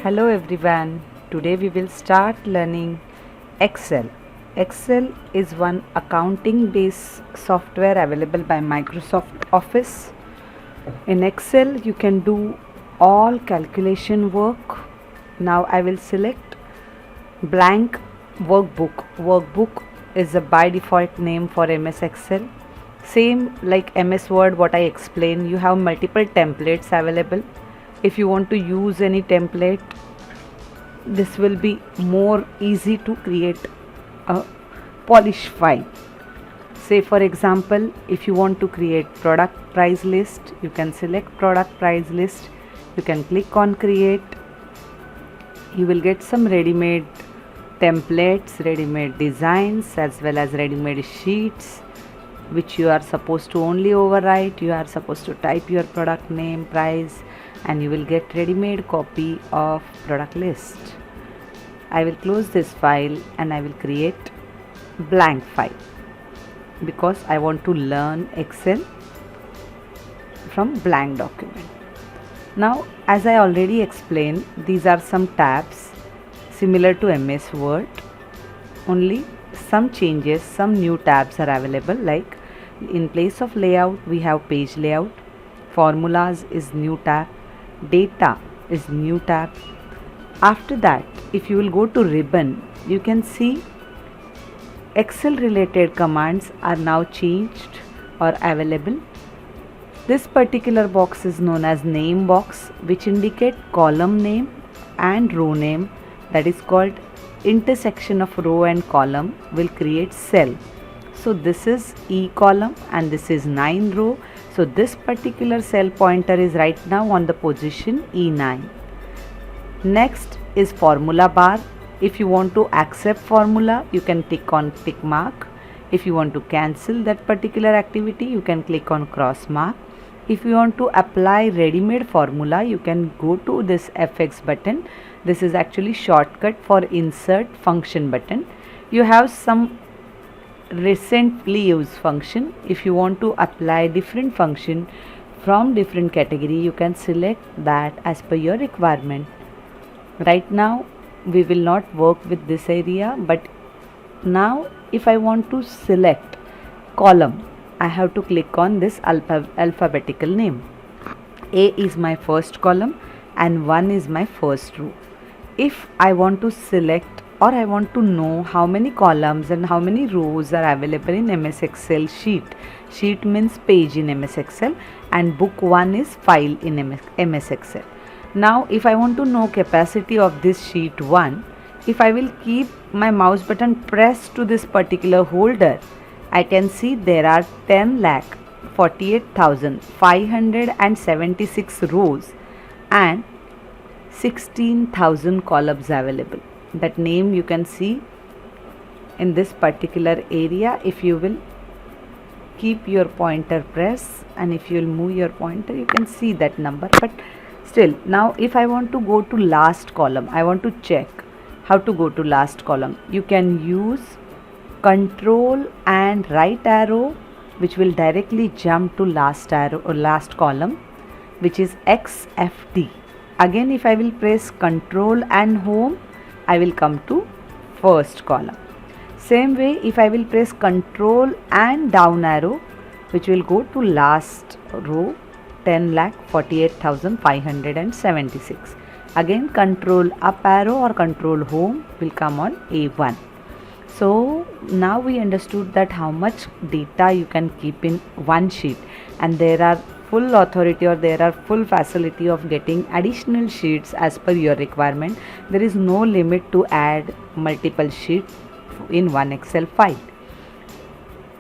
Hello everyone. Today we will start learning Excel. Excel is one accounting based software available by Microsoft Office. In Excel you can do all calculation work. Now I will select blank workbook. Workbook is a by default name for MS Excel. Same like MS Word, what I explained, you have multiple templates available. If you want to use any template, this will be more easy to create a polish file. Say for example, if you want to create product price list, you can select product price list, you can click on create. You will get some ready-made templates, ready-made designs as well as ready-made sheets which you are supposed to only overwrite. You are supposed to type your product name, price, and you will get ready-made copy of product list. I will close this file and I will create blank file because I want to learn Excel from blank document. Now as I already explained, these are some tabs similar to MS Word, only some changes, some new tabs are available, like in place of layout we have page layout, formulas is new tab, data is new tab. After that, if you will go to ribbon, you can see Excel related commands are now changed or available. This particular box is known as name box, which indicate column name and row name, that is called intersection of row and column will create cell. So this is E column and this is 9 row. So this particular cell pointer is right now on the position E9. Next is formula bar. If you want to accept formula, you can click on tick mark. If you want to cancel that particular activity, you can click on cross mark. If you want to apply ready-made formula, you can go to this FX button. This is actually shortcut for insert function button. You have some recently used function. If you want to apply different function from different category, you can select that as per your requirement. Right now we will not work with this area, but now if I want to select column, I have to click on this alphabetical name. A is my first column and 1 is my first row. If I want to select or I want to know how many columns and how many rows are available in MS Excel sheet. Sheet means page in MS Excel and book 1 is file in MS Excel. Now if I want to know capacity of this sheet 1, if I will keep my mouse button pressed to this particular holder, I can see there are 10,48,576 rows and 16,000 columns available. That name you can see in this particular area. If you will keep your pointer press and if you will move your pointer, you can see that number. But still, now if I want to go to last column, I want to check how to go to last column. You can use control and right arrow, which will directly jump to last arrow or last column, which is XFT. Again, if I will press control and home, I will come to first column. Same way, if I will press control and down arrow, which will go to last row, 10,48,576. Again, control up arrow or control home will come on A1. So now we understood that how much data you can keep in one sheet, and there are full authority or there are full facility of getting additional sheets as per your requirement. There is no limit to add multiple sheets in one Excel file.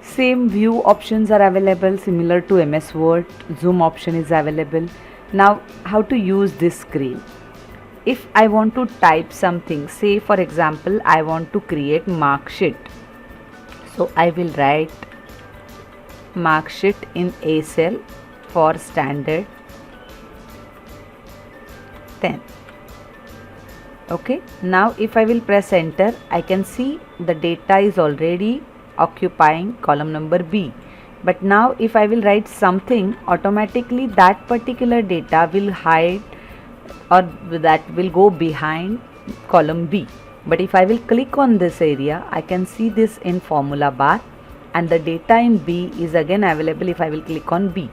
Same view options are available similar to MS Word. Zoom option is available. Now how to use this screen? If I want to type something, say for example I want to create mark sheet, so I will write mark sheet in A cell for standard 10. Okay, now if I will press enter, I can see the data is already occupying column number B. But now if I will write something, automatically that particular data will hide or that will go behind column B. But if I will click on this area, I can see this in formula bar, and the data in B is again available if I will click on B.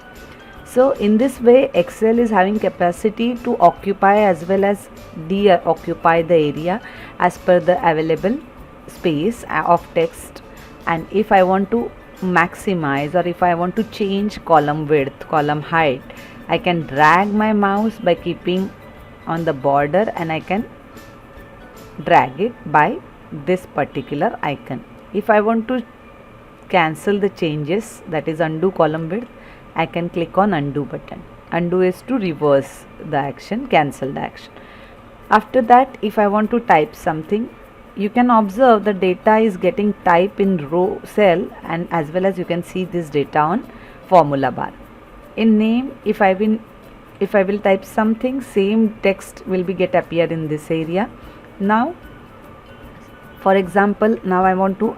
So in this way, Excel is having capacity to occupy as well as de-occupy the area as per the available space of text. And if I want to maximize, or if I want to change column width, column height, I can drag my mouse by keeping on the border, and I can drag it by this particular icon. If I want to cancel the changes, that is undo column width, I can click on undo button. Undo is to reverse the action, cancel the action. After that, if I want to type something, you can observe the data is getting typed in row cell, and as well as you can see this data on formula bar. In name, if I will type something, same text will be get appear in this area. Now, for example, now I want to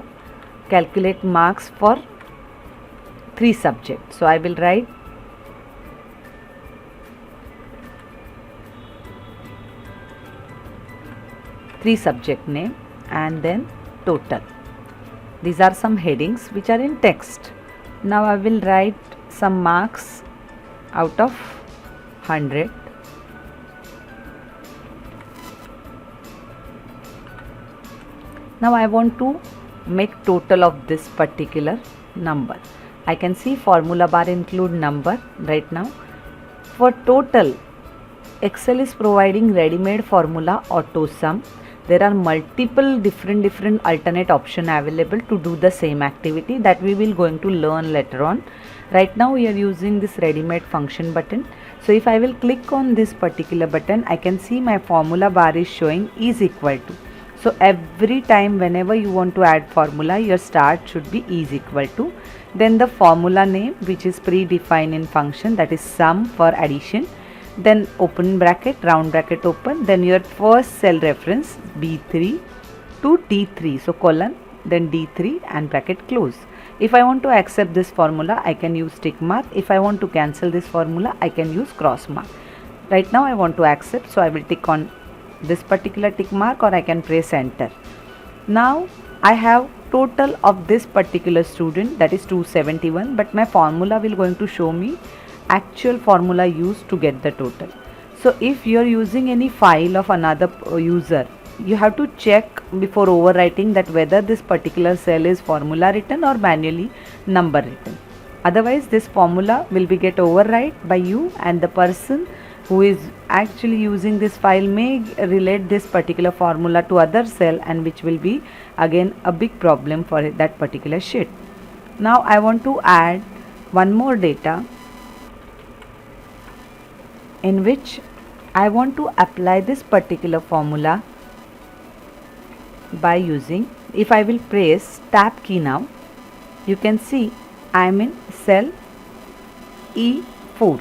calculate marks for 3 subjects. So I will write three subject name and then total. These are some headings which are in text. Now I will write some marks out of 100. Now I want to make total of this particular number. I can see formula bar include number right now. For total, Excel is providing ready-made formula auto sum. There are multiple different alternate option available to do the same activity that we will going to learn later on. Right now we are using this ready-made function button. So if I will click on this particular button, I can see my formula bar is showing is equal to. So every time whenever you want to add formula, your start should be is equal to. Then the formula name, which is predefined in function, that is sum for addition. Then open bracket, round bracket open, then your first cell reference B3 to D3, so colon, then D3 and bracket close. If I want to accept this formula, I can use tick mark. If I want to cancel this formula, I can use cross mark. Right now I want to accept, so I will tick on this particular tick mark, or I can press enter. Now I have total of this particular student, that is 271, but my formula will going to show me actual formula used to get the total. So if you are using any file of another user, you have to check before overwriting that whether this particular cell is formula written or manually number written. Otherwise this formula will be get overwrite by you, and the person who is actually using this file may relate this particular formula to other cell, and which will be again a big problem for that particular sheet. Now I want to add one more data in which I want to apply this particular formula by using, if I will press tab key now, you can see I am in cell E4.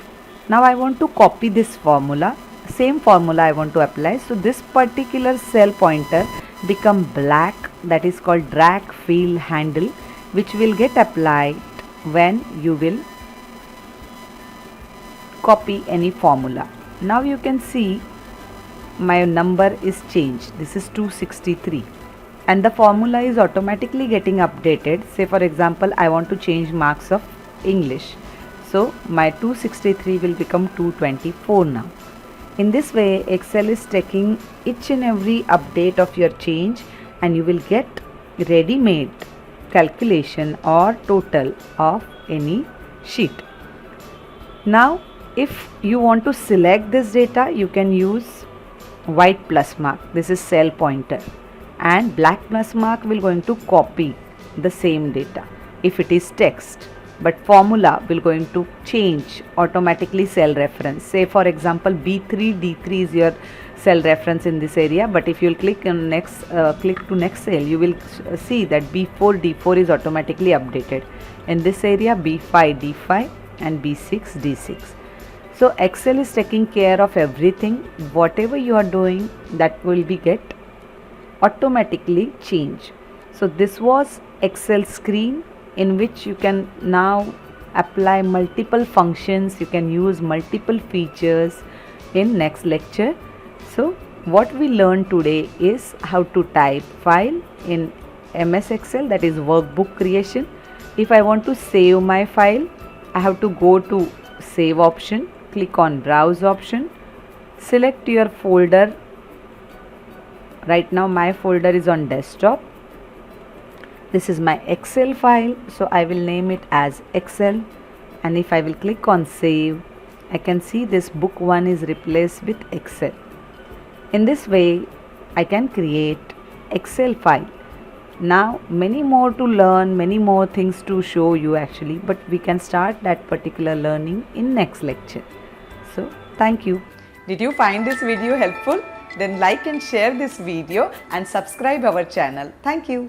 Now I want to copy this formula, same formula I want to apply. So this particular cell pointer become black, that is called drag field handle, which will get applied when you will copy any formula. Now you can see my number is changed. This is 263 and the formula is automatically getting updated. Say for example, I want to change marks of English. So my 263 will become 224 now. In this way, Excel is taking each and every update of your change, and you will get ready-made calculation or total of any sheet. Now if you want to select this data, you can use white plus mark, this is cell pointer, and black plus mark will going to copy the same data if it is text, but formula will going to change automatically cell reference. Say for example B3 D3 is your cell reference in this area, but if you will click on next click to next cell, you will see that B4 D4 is automatically updated. In this area B5 D5 and B6 D6. So Excel is taking care of everything. Whatever you are doing, that will be get automatically change. So this was Excel screen in which you can now apply multiple functions, you can use multiple features, in next lecture. So what we learned today is how to type file in MS Excel, that is workbook creation. If I want to save my file, I have to go to save option, click on browse option, select your folder. Right now my folder is on desktop. This is my Excel file, so I will name it as Excel, and if I will click on save, I can see this book 1 is replaced with Excel. In this way I can create Excel file. Now many more to learn, many more things to show you actually, but we can start that particular learning in next lecture. So thank you. Did you find this video helpful? Then like and share this video and subscribe our channel. Thank you.